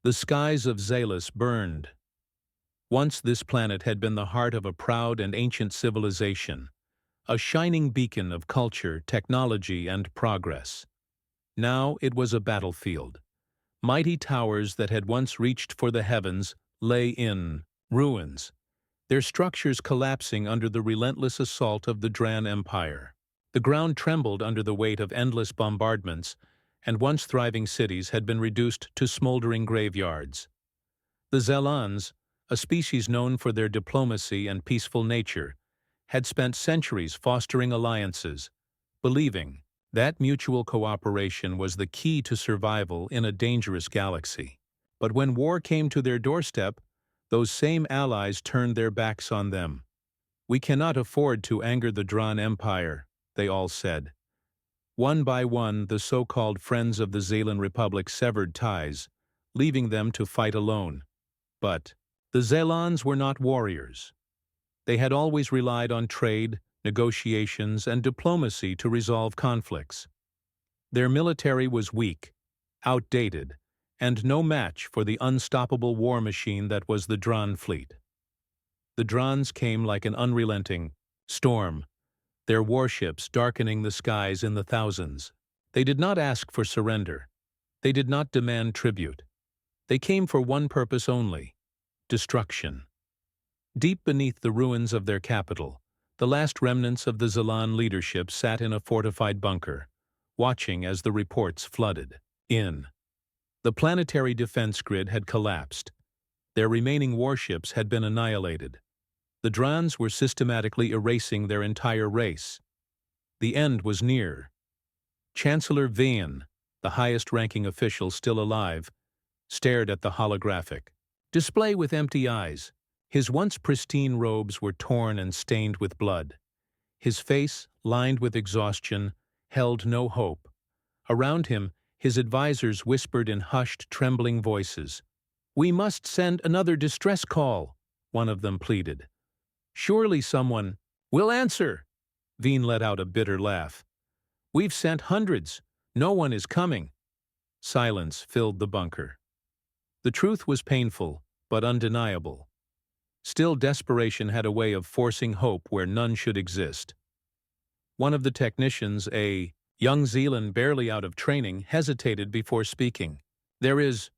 The skies of Zalus burned. Once this planet had been the heart of a proud and ancient civilization, a shining beacon of culture, technology, and progress. Now it was a battlefield. Mighty towers that had once reached for the heavens lay in ruins, their structures collapsing under the relentless assault of the Dran Empire. The ground trembled under the weight of endless bombardments, and once thriving cities had been reduced to smoldering graveyards. The Zelans, a species known for their diplomacy and peaceful nature, had spent centuries fostering alliances, believing that mutual cooperation was the key to survival in a dangerous galaxy. But when war came to their doorstep, those same allies turned their backs on them. "We cannot afford to anger the Dran Empire," they all said. One by one, the so-called Friends of the Zalan Republic severed ties, leaving them to fight alone. But the Zalans were not warriors. They had always relied on trade, negotiations, and diplomacy to resolve conflicts. Their military was weak, outdated, and no match for the unstoppable war machine that was the Dran fleet. The Drans came like an unrelenting storm, their warships darkening the skies in the thousands. They did not ask for surrender. They did not demand tribute. They came for one purpose only: destruction. Deep beneath the ruins of their capital, the last remnants of the Zalan leadership sat in a fortified bunker, watching as the reports flooded in. The planetary defense grid had collapsed. Their remaining warships had been annihilated. The Drans were systematically erasing their entire race. The end was near. Chancellor Vian, the highest-ranking official still alive, stared at the holographic display with empty eyes. His once pristine robes were torn and stained with blood. His face, lined with exhaustion, held no hope. Around him, his advisors whispered in hushed, trembling voices. "We must send another distress call," one of them pleaded. "Surely someone will answer." Veen let out a bitter laugh. "We've sent hundreds. No one is coming." Silence filled the bunker. The truth was painful, but undeniable. Still, desperation had a way of forcing hope where none should exist. One of the technicians, a young Zealan barely out of training, hesitated before speaking. "There is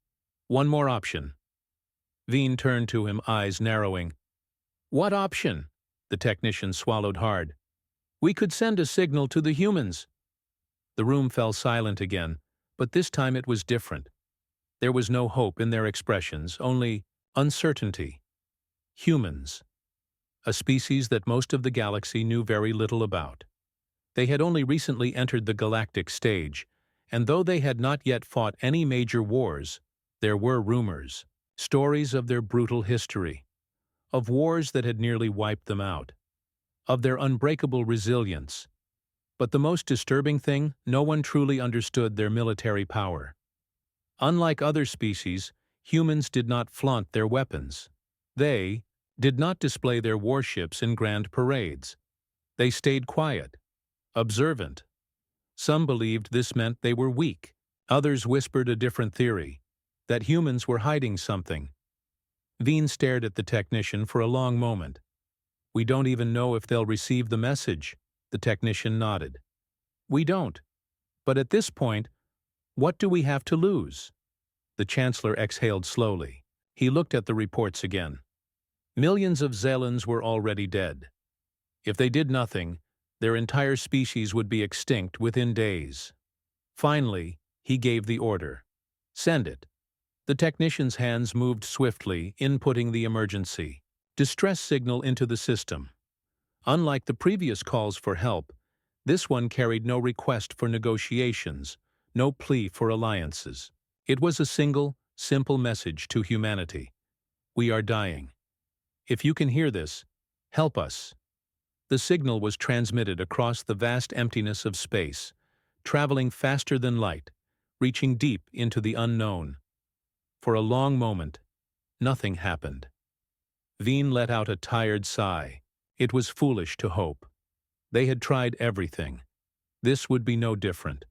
one more option." Veen turned to him, eyes narrowing. "What option?" The technician swallowed hard. "We could send a signal to the humans." The room fell silent again, but this time it was different. There was no hope in their expressions, only uncertainty. Humans. A species that most of the galaxy knew very little about. They had only recently entered the galactic stage, and though they had not yet fought any major wars, there were rumors, stories of their brutal history, of wars that had nearly wiped them out, of their unbreakable resilience. But the most disturbing thing, no one truly understood their military power. Unlike other species, humans did not flaunt their weapons. They did not display their warships in grand parades. They stayed quiet, observant. Some believed this meant they were weak. Others whispered a different theory, that humans were hiding something. Veen stared at the technician for a long moment. "We don't even know if they'll receive the message," the technician nodded. "We don't. But at this point, what do we have to lose?" The Chancellor exhaled slowly. He looked at the reports again. Millions of Zelans were already dead. If they did nothing, their entire species would be extinct within days. Finally, he gave the order. "Send it." The technician's hands moved swiftly, inputting the emergency distress signal into the system. Unlike the previous calls for help, this one carried no request for negotiations, no plea for alliances. It was a single, simple message to humanity. "We are dying. If you can hear this, help us." The signal was transmitted across the vast emptiness of space, traveling faster than light, reaching deep into the unknown. For a long moment, nothing happened. Veen let out a tired sigh. It was foolish to hope. They had tried everything. This would be no different.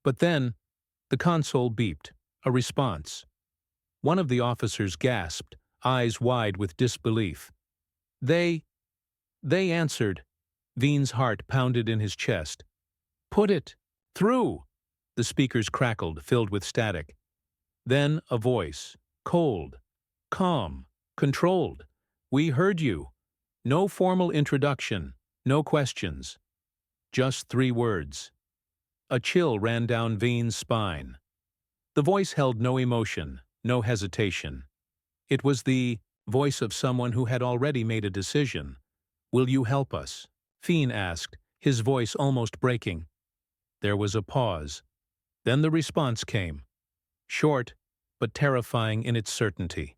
But then, the console beeped, a response. One of the officers gasped, eyes wide with disbelief. They answered. Veen's heart pounded in his chest. Put it through! The speakers crackled, filled with static. Then a voice, cold, calm, controlled. We heard you. No formal introduction, no questions. Just 3 words. A chill ran down Veen's spine. The voice held no emotion, no hesitation. It was the voice of someone who had already made a decision. Will you help us? Veen asked, his voice almost breaking. There was a pause. Then the response came. Short, but terrifying in its certainty.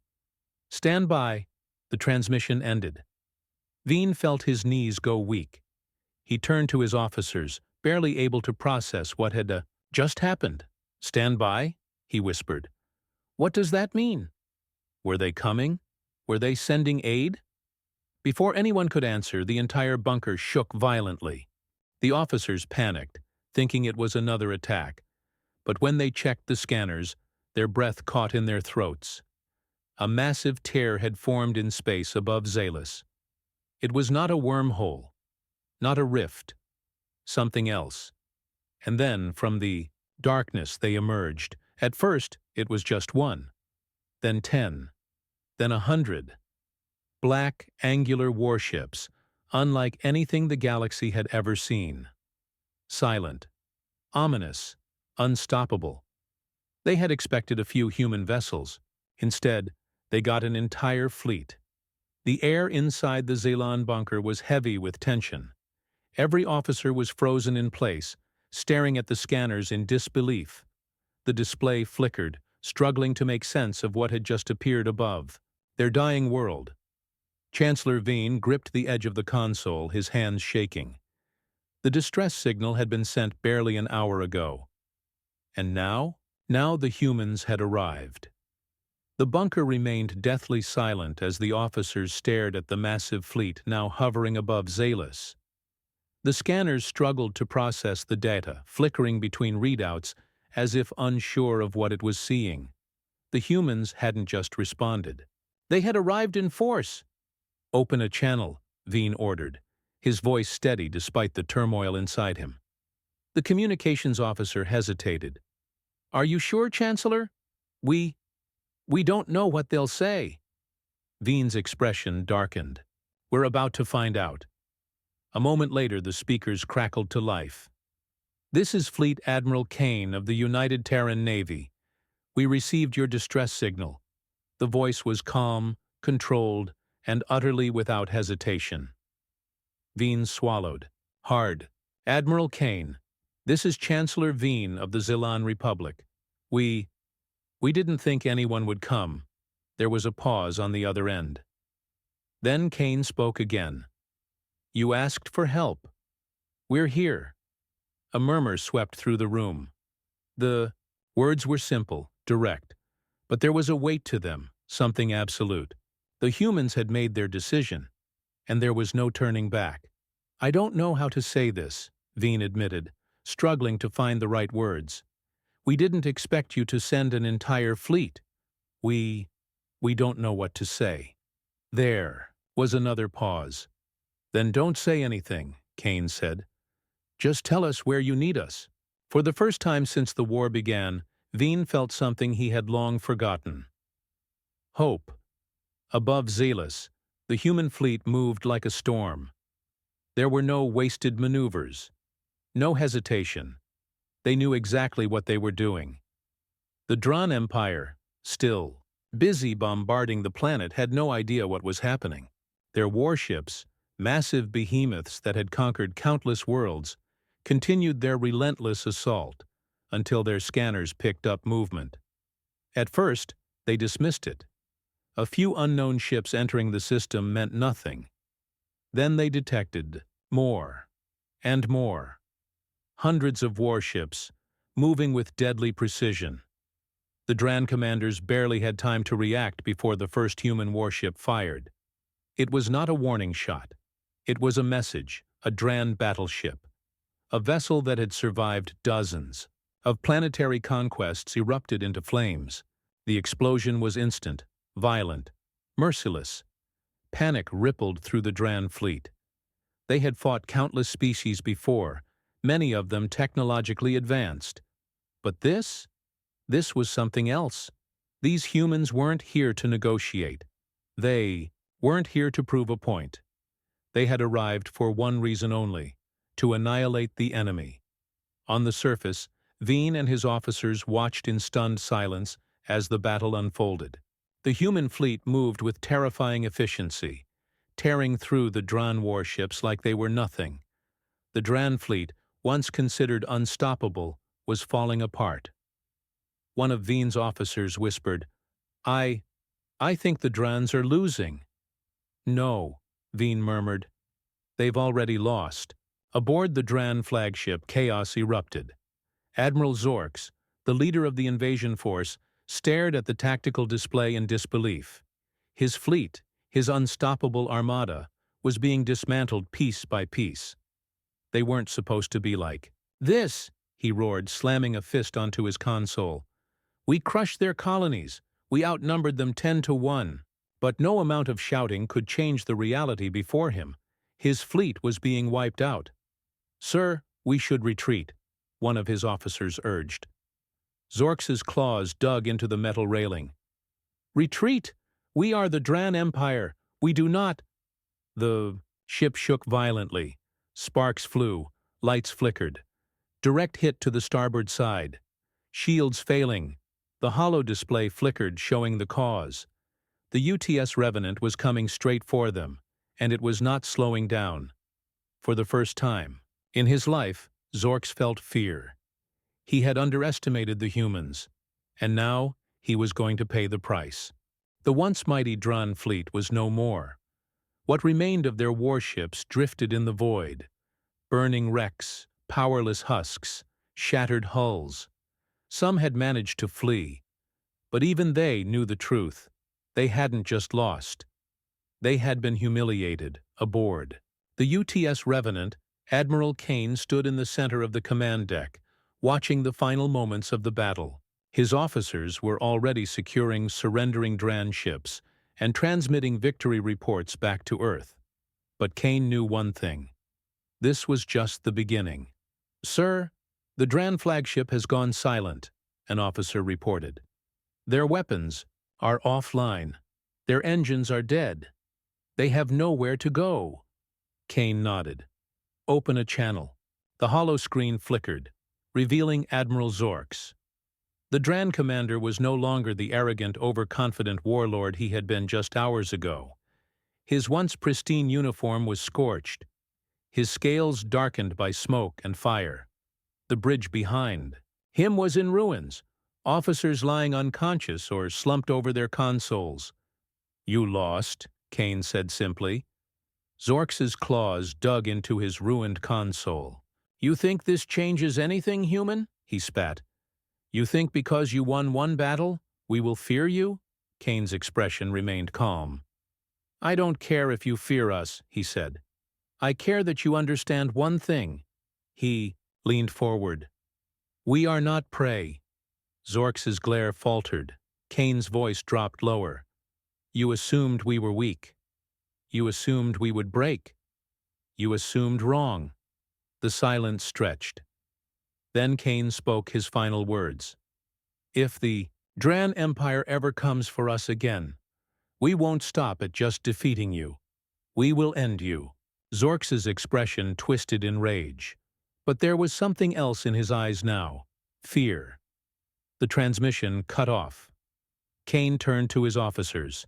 Stand by. The transmission ended. Veen felt his knees go weak. He turned to his officers, barely able to process what had just happened. Stand by, he whispered. What does that mean? Were they coming? Were they sending aid? Before anyone could answer, the entire bunker shook violently. The officers panicked, thinking it was another attack. But when they checked the scanners, their breath caught in their throats. A massive tear had formed in space above Zalus. It was not a wormhole, not a rift, something else. And then, from the darkness, they emerged. At first, it was just 1, then 10, then 100. Black, angular warships, unlike anything the galaxy had ever seen. Silent, ominous, unstoppable. They had expected a few human vessels. Instead, they got an entire fleet. The air inside the Zelan bunker was heavy with tension. Every officer was frozen in place, staring at the scanners in disbelief. The display flickered, struggling to make sense of what had just appeared above. Their dying world. Chancellor Veen gripped the edge of the console, his hands shaking. The distress signal had been sent barely an hour ago. And now? Now the humans had arrived. The bunker remained deathly silent as the officers stared at the massive fleet now hovering above Zalus. The scanners struggled to process the data, flickering between readouts as if unsure of what it was seeing. The humans hadn't just responded. They had arrived in force. Open a channel, Veen ordered, his voice steady despite the turmoil inside him. The communications officer hesitated. Are you sure, Chancellor? We don't know what they'll say. Veen's expression darkened. We're about to find out. A moment later, the speakers crackled to life. This is Fleet Admiral Kane of the United Terran Navy. We received your distress signal. The voice was calm, controlled, and utterly without hesitation. Veen swallowed. Hard. Admiral Kane, this is Chancellor Veen of the Zelan Republic. We didn't think anyone would come. There was a pause on the other end. Then Kane spoke again. You asked for help. We're here. A murmur swept through the room. The words were simple, direct, but there was a weight to them, something absolute. The humans had made their decision, and there was no turning back. I don't know how to say this, Veen admitted, struggling to find the right words. We didn't expect you to send an entire fleet. We don't know what to say. There was another pause. Then don't say anything, Kane said. Just tell us where you need us. For the first time since the war began, Veen felt something he had long forgotten. Hope. Above Zalus, the human fleet moved like a storm. There were no wasted maneuvers, no hesitation. They knew exactly what they were doing. The Dran Empire, still busy bombarding the planet, had no idea what was happening. Their warships, massive behemoths that had conquered countless worlds, continued their relentless assault until their scanners picked up movement. At first, they dismissed it. A few unknown ships entering the system meant nothing. Then they detected more and more. Hundreds of warships, moving with deadly precision. The Dran commanders barely had time to react before the first human warship fired. It was not a warning shot. It was a message, a Dran battleship. A vessel that had survived dozens of planetary conquests erupted into flames. The explosion was instant, violent, merciless. Panic rippled through the Dran fleet. They had fought countless species before, many of them technologically advanced. But this was something else. These humans weren't here to negotiate. They weren't here to prove a point. They had arrived for one reason only: to annihilate the enemy. On the surface, Veen and his officers watched in stunned silence as the battle unfolded. The human fleet moved with terrifying efficiency, tearing through the Dran warships like they were nothing. The Dran fleet, once considered unstoppable, was falling apart. One of Veen's officers whispered, I think the Drans are losing." "No," Veen murmured. "They've already lost." Aboard the Dran flagship, chaos erupted. Admiral Zorks, the leader of the invasion force, stared at the tactical display in disbelief. His fleet, his unstoppable armada, was being dismantled piece by piece. They weren't supposed to be like this, he roared, slamming a fist onto his console. "We crushed their colonies. We outnumbered them 10-1. But no amount of shouting could change the reality before him. His fleet was being wiped out. "Sir, we should retreat," one of his officers urged. Zorks's claws dug into the metal railing. "Retreat! We are the Dran Empire. We do not—" The ship shook violently. Sparks flew. Lights flickered. Direct hit to the starboard side. Shields failing. The holo display flickered, showing the cause. The UTS Revenant was coming straight for them, and it was not slowing down. For the first time in his life, Zorks felt fear. He had underestimated the humans, and now he was going to pay the price. The once mighty Dran fleet was no more. What remained of their warships drifted in the void. Burning wrecks, powerless husks, shattered hulls. Some had managed to flee, but even they knew the truth. They hadn't just lost. They had been humiliated, aboard. The UTS Revenant, Admiral Kane, stood in the center of the command deck, watching the final moments of the battle. His officers were already securing surrendering Dran ships and transmitting victory reports back to Earth. But Kane knew one thing. This was just the beginning. "Sir, the Dran flagship has gone silent," an officer reported. "Their weapons are offline. Their engines are dead. They have nowhere to go." Kane nodded. "Open a channel." The holo screen flickered, revealing Admiral Zorks. The Dran commander was no longer the arrogant, overconfident warlord he had been just hours ago. His once pristine uniform was scorched, his scales darkened by smoke and fire. The bridge behind him was in ruins, officers lying unconscious or slumped over their consoles. "You lost," Kane said simply. Zorks's claws dug into his ruined console. "You think this changes anything, human?" he spat. "You think because you won one battle, we will fear you?" Kane's expression remained calm. "I don't care if you fear us," he said. "I care that you understand one thing." He leaned forward. "We are not prey." Zorks's glare faltered. Kane's voice dropped lower. "You assumed we were weak. You assumed we would break. You assumed wrong." The silence stretched. Then Kane spoke his final words. "If the Dran Empire ever comes for us again, we won't stop at just defeating you. We will end you." Zorks's expression twisted in rage. But there was something else in his eyes now. Fear. The transmission cut off. Kane turned to his officers.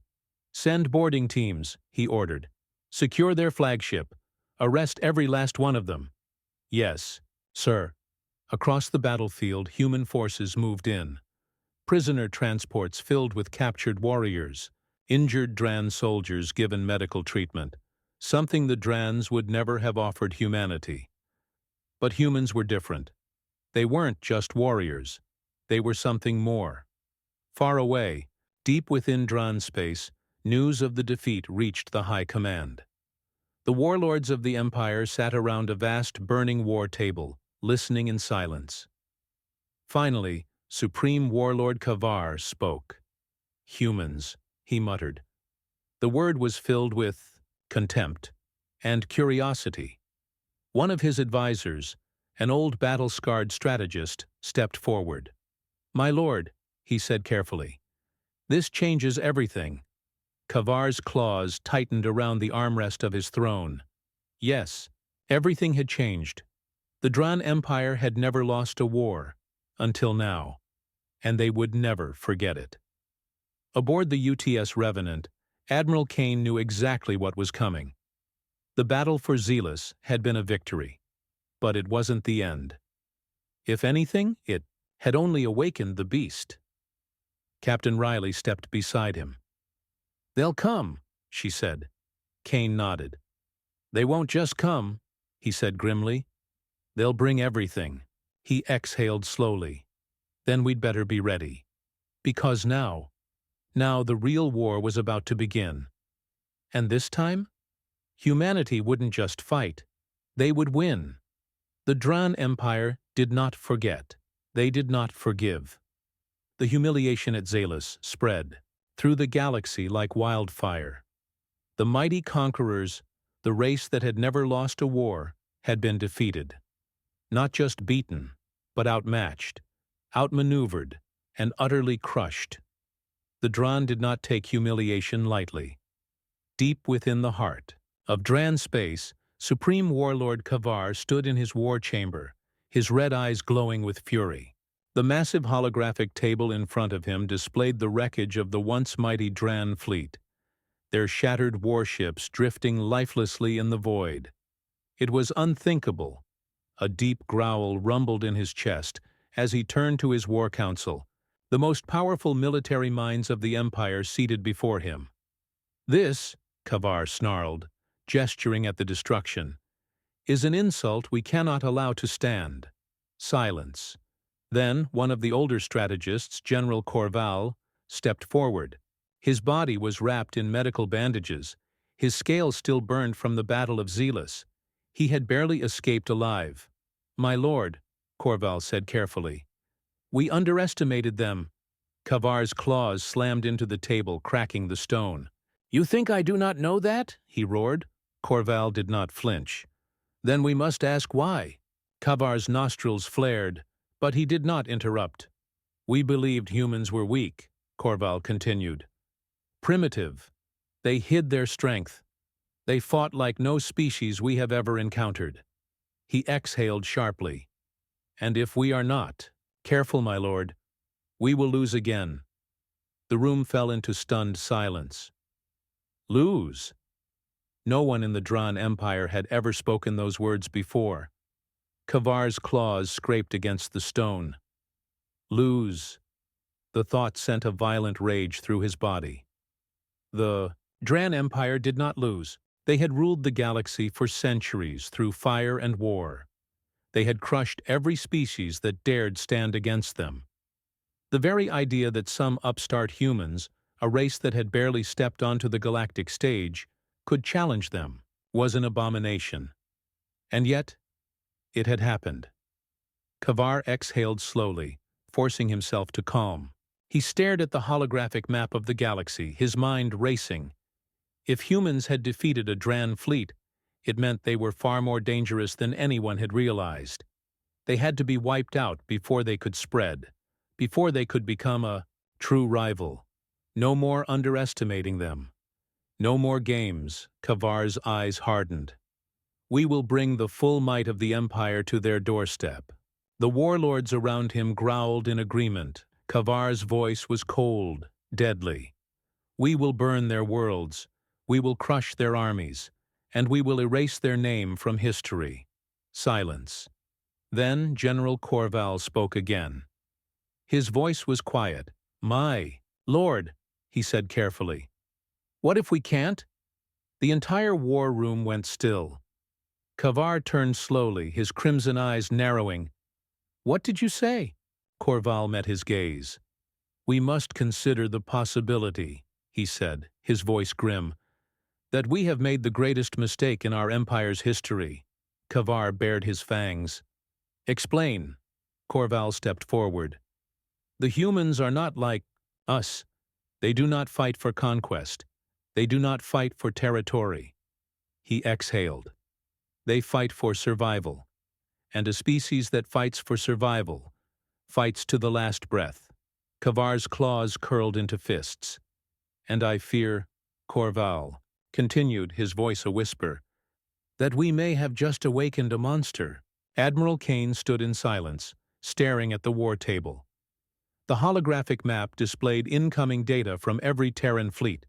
"Send boarding teams," he ordered. "Secure their flagship. Arrest every last one of them." "Yes, sir." Across the battlefield, human forces moved in. Prisoner transports filled with captured warriors, injured Dran soldiers given medical treatment, something the Drans would never have offered humanity. But humans were different. They weren't just warriors. They were something more. Far away, deep within Dran space, news of the defeat reached the High Command. The warlords of the Empire sat around a vast burning war table, listening in silence. Finally, Supreme Warlord Kavar spoke. Humans, he muttered. The word was filled with contempt and curiosity. One of his advisors, an old battle-scarred strategist, stepped forward. "My lord," he said carefully, "this changes everything." Kavar's claws tightened around the armrest of his throne. Yes, everything had changed. The Dran Empire had never lost a war, until now, and they would never forget it. Aboard the UTS Revenant, Admiral Kane knew exactly what was coming. The battle for Zealous had been a victory, but it wasn't the end. If anything, it had only awakened the beast. Captain Riley stepped beside him. "They'll come," she said. Kane nodded. "They won't just come," he said grimly. "They'll bring everything." He exhaled slowly. "Then we'd better be ready. Because now the real war was about to begin. And this time, humanity wouldn't just fight. They would win. The Dran Empire did not forget. They did not forgive. The humiliation at Zealous spread through the galaxy like wildfire. The mighty conquerors, the race that had never lost a war, had been defeated. Not just beaten, but outmatched, outmaneuvered, and utterly crushed. The Dran did not take humiliation lightly. Deep within the heart of Dran space, Supreme Warlord Kavar stood in his war chamber, his red eyes glowing with fury. The massive holographic table in front of him displayed the wreckage of the once mighty Dran fleet, their shattered warships drifting lifelessly in the void. It was unthinkable. A deep growl rumbled in his chest as he turned to his war council, the most powerful military minds of the Empire seated before him. "This," Kavar snarled, gesturing at the destruction, "is an insult we cannot allow to stand." Silence. Then one of the older strategists, General Corval, stepped forward. His body was wrapped in medical bandages, his scales still burned from the Battle of Zealous. He had barely escaped alive. "My lord," Corval said carefully, "we underestimated them." Kavar's claws slammed into the table, cracking the stone. "You think I do not know that?" he roared. Corval did not flinch. "Then we must ask why." Kavar's nostrils flared, but he did not interrupt. "We believed humans were weak," Corval continued. "Primitive. They hid their strength. They fought like no species we have ever encountered." He exhaled sharply. "And if we are not careful, my lord, we will lose again." The room fell into stunned silence. Lose? No one in the Dran Empire had ever spoken those words before. Kavar's claws scraped against the stone. Lose. The thought sent a violent rage through his body. The Dran Empire did not lose. They had ruled the galaxy for centuries through fire and war. They had crushed every species that dared stand against them. The very idea that some upstart humans, a race that had barely stepped onto the galactic stage, could challenge them was an abomination. And yet, it had happened. Kavar exhaled slowly, forcing himself to calm. He stared at the holographic map of the galaxy, his mind racing. If humans had defeated a Dran fleet, it meant they were far more dangerous than anyone had realized. They had to be wiped out before they could spread, before they could become a true rival. No more underestimating them. No more games. Kavar's eyes hardened. "We will bring the full might of the Empire to their doorstep." The warlords around him growled in agreement. Kavar's voice was cold, deadly. "We will burn their worlds. We will crush their armies. And we will erase their name from history." Silence. Then General Corval spoke again. His voice was quiet. "My lord," he said carefully, "what if we can't?" The entire war room went still. Kavar turned slowly, his crimson eyes narrowing. "What did you say?" Corval met his gaze. "We must consider the possibility," he said, his voice grim, "that we have made the greatest mistake in our empire's history." Kavar bared his fangs. "Explain." Corval stepped forward. "The humans are not like us. They do not fight for conquest. They do not fight for territory. He exhaled. They fight for survival. And a species that fights for survival fights to the last breath. Kavar's claws curled into fists. And I fear, Corval continued, his voice a whisper, that we may have just awakened a monster. Admiral Kane stood in silence, staring at the war table. The holographic map displayed incoming data from every Terran fleet,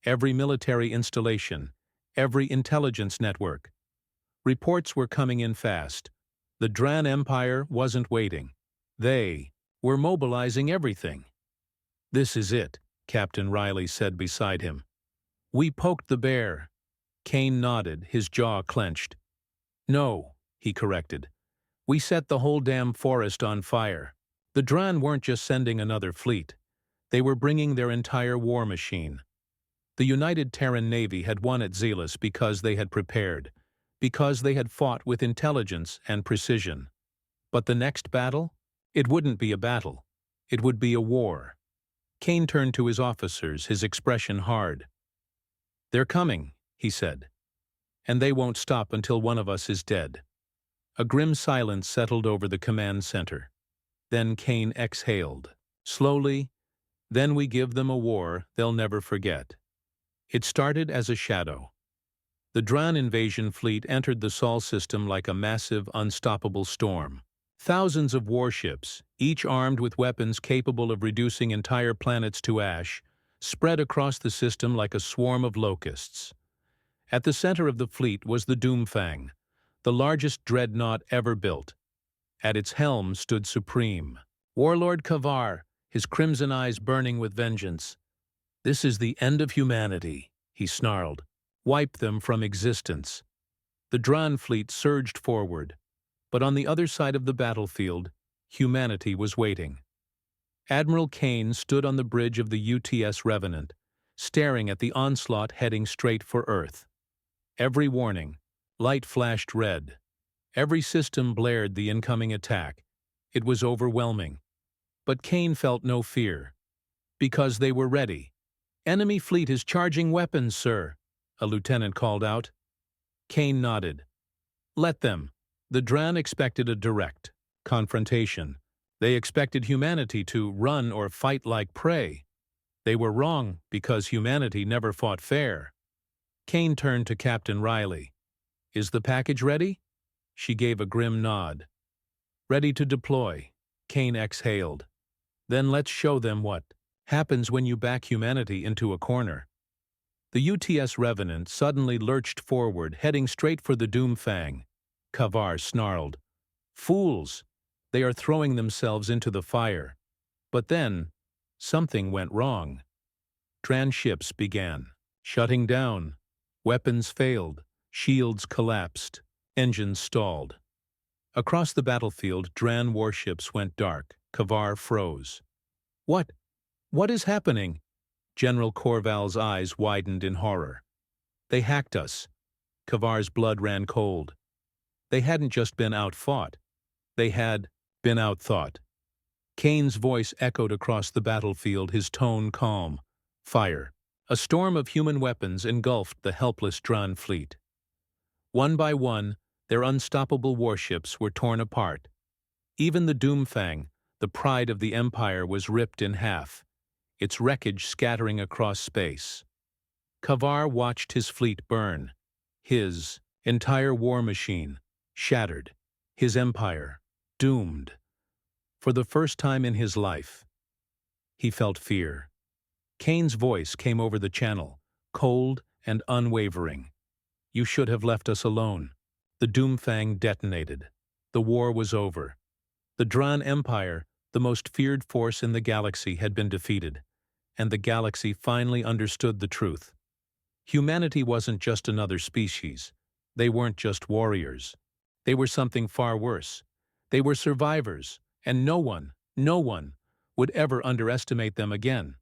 every military installation, every intelligence network. Reports were coming in fast. The Dran Empire wasn't waiting. They were mobilizing everything. "This is it," Captain Riley said beside him. "We poked the bear." Kane nodded, his jaw clenched. "No," he corrected. "We set the whole damn forest on fire." The Dran weren't just sending another fleet. They were bringing their entire war machine. The United Terran Navy had won at Zealous because they had prepared, because they had fought with intelligence and precision. But the next battle? It wouldn't be a battle. It would be a war. Kane turned to his officers, his expression hard. "They're coming," he said. "And they won't stop until one of us is dead." A grim silence settled over the command center. Then Kane exhaled. Slowly, "Then we give them a war they'll never forget." It started as a shadow. The Dran invasion fleet entered the Sol system like a massive, unstoppable storm. Thousands of warships, each armed with weapons capable of reducing entire planets to ash, spread across the system like a swarm of locusts. At the center of the fleet was the Doomfang, the largest dreadnought ever built. At its helm stood supreme Warlord Kavar, his crimson eyes burning with vengeance. "This is the end of humanity," he snarled. "Wipe them from existence." The Dran fleet surged forward, but on the other side of the battlefield, humanity was waiting. Admiral Kane stood on the bridge of the UTS Revenant, staring at the onslaught heading straight for Earth. Every warning, light flashed red. Every system blared the incoming attack. It was overwhelming. But Kane felt no fear. Because they were ready. "Enemy fleet is charging weapons, sir," a lieutenant called out. Kane nodded. "Let them." The Dran expected a direct confrontation. They expected humanity to run or fight like prey. They were wrong because humanity never fought fair. Kane turned to Captain Riley. "Is the package ready?" She gave a grim nod. "Ready to deploy." Kane exhaled. "Then let's show them what happens when you back humanity into a corner." The UTS Revenant suddenly lurched forward, heading straight for the Doomfang. Kavar snarled. "Fools! They are throwing themselves into the fire." But then, something went wrong. Dran ships began shutting down. Weapons failed. Shields collapsed. Engines stalled. Across the battlefield, Dran warships went dark. Kavar froze. What is happening?" General Corval's eyes widened in horror. "They hacked us." Kavar's blood ran cold. They hadn't just been outfought. They had been outthought. Kane's voice echoed across the battlefield, his tone calm. "Fire." A storm of human weapons engulfed the helpless Dran fleet. One by one, their unstoppable warships were torn apart. Even the Doomfang, the pride of the Empire, was ripped in half, its wreckage scattering across space. Kavar watched his fleet burn, his entire war machine shattered, his empire doomed. For the first time in his life, he felt fear. Kane's voice came over the channel, cold and unwavering. "You should have left us alone." The Doomfang detonated. The war was over. The Dran Empire, the most feared force in the galaxy, had been defeated, and the galaxy finally understood the truth. Humanity wasn't just another species. They weren't just warriors. They were something far worse. They were survivors, and no one would ever underestimate them again.